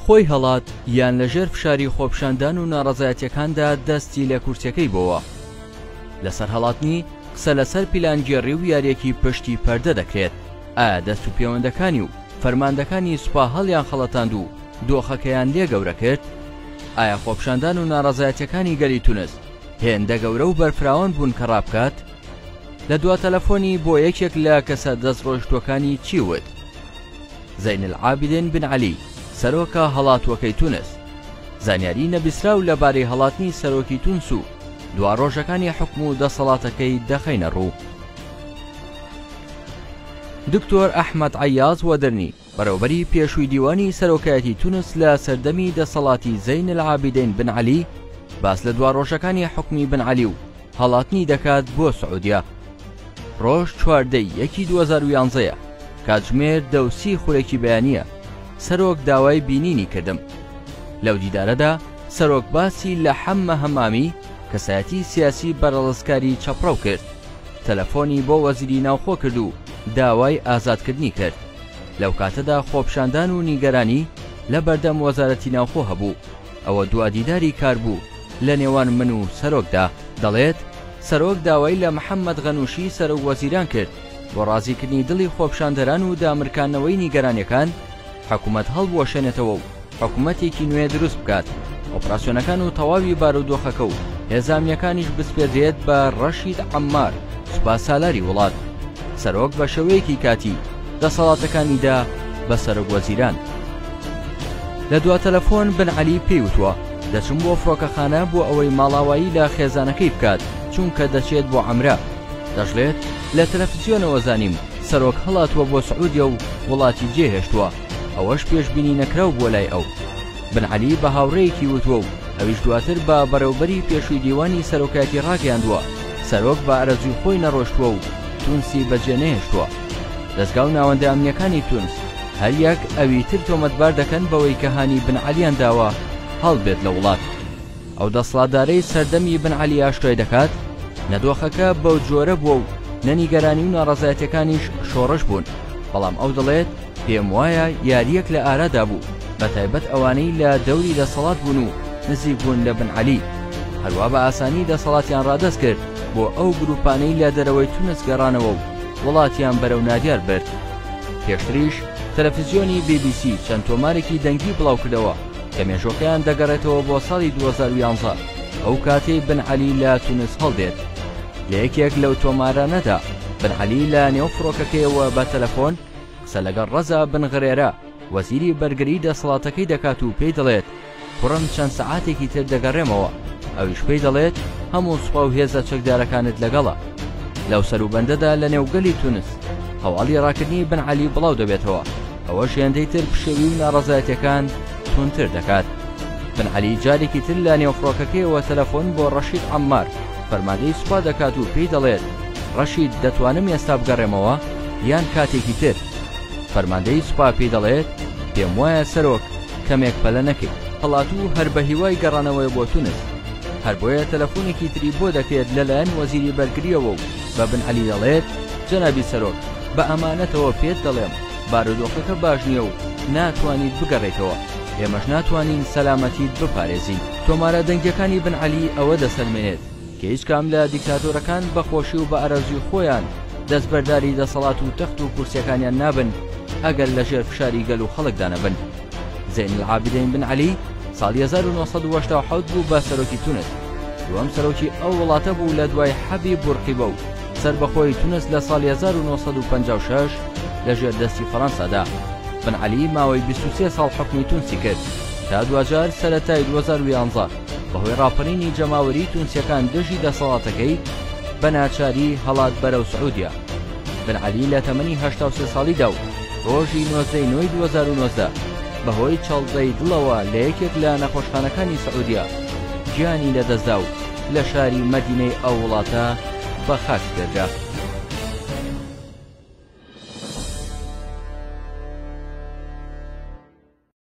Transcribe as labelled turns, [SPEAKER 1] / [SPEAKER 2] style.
[SPEAKER 1] خۆی هەڵات یان لەژێر فشاری خۆپشاندان و ناڕەزایەتیەکاندا دەستی لە کورسەکەی بۆوە. لەسەر هەڵاتنی قسە لەسەر پیلانگێڕی و یاریەکی پشتی پەردە دەکرێت. ئایا دەست و پەیوەندەکانی و فەرماندەکانی سوپا هەڵیان خەڵەتاند و دۆخەکەیان لێ گەورە کرد؟ ئایا خۆپشاندان و ناڕەزایەتیەکانی گەلی تونس هێندە گەورە و بەرفراوان بوون کە ڕابکات؟ لە دوا تەلەفۆنی بۆ یەکێک لە کەسە دەستڕۆیشتوەکانی چی وت؟ زەین العابدین بن عەلی، سەرۆکە هەڵاتوەکەی تونس، زانیاری نەبیسراو لەبارەی هەڵاتنی سەرۆکی تونس و دوا ڕۆژەکانی حکم و دەسەڵاتەکەی دەخەینە ڕوو. دکتۆر ئەحمەد عەیاز وەدرنی، بەڕێوەبەری پێشووی دیوانی سەرۆکایەتی تونس لە سەردەمی دەسەڵاتی زەین العابدین بن عەلی باس لە دوا ڕۆژەکانی حکمی بن عەلی و هەڵاتنی دەکات بۆ سعودیا. ڕۆژ 4 یەکی 2011 کاتژمێر 10:30 خولێکی بەیانیە سەرۆک داوای بینینی کردم. لەو دیدارەدا سەرۆک باسی لە حەممە هەمامی کەسایەتی سیاسی بەرەڵسکاری چەپڕەو کرد، تەلەفۆنی بۆ وەزیری ناوخۆ کرد و داوای ئازادکردنی کرد. لەو کاتەدا خۆپشاندان و نیگەرانی لە بەردەم وەزارەتی ناوخۆ هەبوو. ئەوە دوادیداری کار بوو لە نێوان من و سەرۆکدا. دەڵێت سەرۆک داوای لە محەممەد غەنووشی سەرۆک وەزیران کرد بۆ ڕازیکردنی دڵی خۆپشاندەران و دامرکانەوەی نیگەرانیەکان حکوومەت هەڵبوەشێنێتەوە و حکوومەتێکی نوێ دروست بکات، ئۆپراسیۆنەکان و تەواوی بارودۆخەکە و هێزامیەکانیش بسپێدرێت بە ڕەشید عەمار، سوپا سالاری وڵات. سەرۆک بە شێوەیەکی کاتی دەسەڵاتەکانیدا بە سەرۆک وەزیران. لە دوا تەلەفۆن بن عەلی پێی وتووە دەچم بۆ فڕۆکەخانە بۆ ئەوەی ماڵاوایی لە خێزانەکەی بکات چونکە دەچێت بۆ عەمرە. دەژڵێت لە تەلەڤیزیۆنەوە زانیم سەرۆک هەڵاتوە بۆ سعودیا و وڵاتی جێهێشتووە، ئەوەش پێشبینی نەکراو بۆ لای ئەو. بن عەلی بە هاوڕێیەکی وتووە و ئەویش دواتر بە بەڕێوەبەری پێشووی دیوانی سەرۆکایەتی ڕاگەیاندووە سەرۆک بە ئەرەزوی خۆی نەڕۆشتووە و تونسی بەجێ نەهێشتووە. دەستگا و ناوەندە ئەمنیەکانی تونس هەر یەک ئەوی تر تۆمەتبار دەکەن بەوەی کە هانی بن عەلیان داوە هەڵبێت لە وڵات. ئەو دەسەڵاتدارەی سەردەمی بن عەلی ئاشتۆی دەکات نەدۆخەکە بەو جۆرە بووە و نەنیگەرانی و ناڕەزایەتیەکانیش شۆڕش بوون. بەڵام ئەو دەڵێت پێم وایە یاریەک لە ئارادا بوو، بەتایبەت ئەوانەی لە دەوری دەسەڵات بوون و نزیک بوون لە بن عەلی. هەروە بە ئاسانی دەسەڵاتیان ڕادەست کرد بۆ ئەو گروپانەی لە دەرەوەی تونس گەڕانەوە و وڵاتیان بەرەو نادیار برد. پێشتریش تەلەڤیزیۆنی BBC چەند تۆمارێکی دەنگی بڵاو کردەوە کە مێژۆکەیان دەگەڕێتەوە بۆ ساڵی 2011 ئەو کاتەی بن عەلی لە تونس هەڵدێت. لە یەکێک لەو تۆمارانەدا بن عەلی لە نێو فڕۆکەکەیەوە بە تەلەفۆن قسە لەگەڵ ڕەزا بن غرێرە وەزیری بەرگری دەسەڵاتەکەی دەکات و پێی دەڵێت کوڕم چەند سەعاتێکی تر دەگەڕێمەوە. ئەویش پێی دەڵێت هەموو سوپا و هێزە چەکدارەکانت لەگەڵە. لەو سەروبەندەدا لە نێوگەلی تونس هەواڵی ڕاکردنی بن عەلی بڵاو دەبێتەوە. ئەوە شێندەی تر پشێوی و ناڕەزایەتیەکان تونتر دەکات. بن عەلی جارێکی تر لە نێو فڕۆکەکەیەوە تەلەفۆن بۆ ڕەشید عەمار فەرماندەی سوپا دەکات و پێی دەڵێت ڕەشید دەتوانم ئێستا بگەڕێمەوە یان کاتێکی تر؟ فەرماندەی سوپا پێی دەڵێت پێم وایە سەرۆک کەمێک پەلە نەکەیت، هەڵات و هەر بە هیوای گەڕانەوەی بۆ تونس. هەر بۆیە تەلەفۆنێکی تری بۆ دەکرێت لەلایەن وەزیری بەرگریەوە و بە بن عەلی دەڵێت جەنابی سەرۆک بە ئەمانەتەوە پێت دەڵێم بارودۆخەکە باش نییە و ناتوانیت بگەڕێیتەوە، ئێمەش ناتوانین سەلامەتیت بپارێزین. تۆمارە دەنگیەکانی بن عەلی ئەوە دەسەلمێنێت کە هیچ کام لە دیکتاتۆرەکان بەخۆشی و بە ئەرەزوی خۆیان دەستبەرداری دەسەڵات و تەخت و کورسیەکانیان نابن ئەگەر لە ژێر فشاری گەل و خەڵکدا نەبن. زەین العابدین بن عەلی ساڵی 1987 بوو بە سەرۆکی تونس. دووەم سەرۆکی ئەو وڵاتە بوو لە دوای حەبی بورقیبە و سەربەخۆی تونس لە ساڵی 1956 لە ژێر دەستی فەڕەنسادا. بن عەلی ماوەی 23 ساڵ حکمی تونسی کرد تا دوجار سەرەتای 2011 بەهۆی ڕاپەڕینی جەماوەری تونسیەکان دژی دەسەڵاتەکەی بە ناچاری هەڵات بەرەو سعودیا. بن عەلی لە تەمەنی 83 ساڵیدا و ڕۆژی 9 2019 بەهۆی چەڵدەی دڵەوە لە یەکێک لە نەخۆشخانەکانی سعودیا گیانی لەدەستدا و لە شاری مەدینەی ئەو وڵاتە بە خاک دەرگا.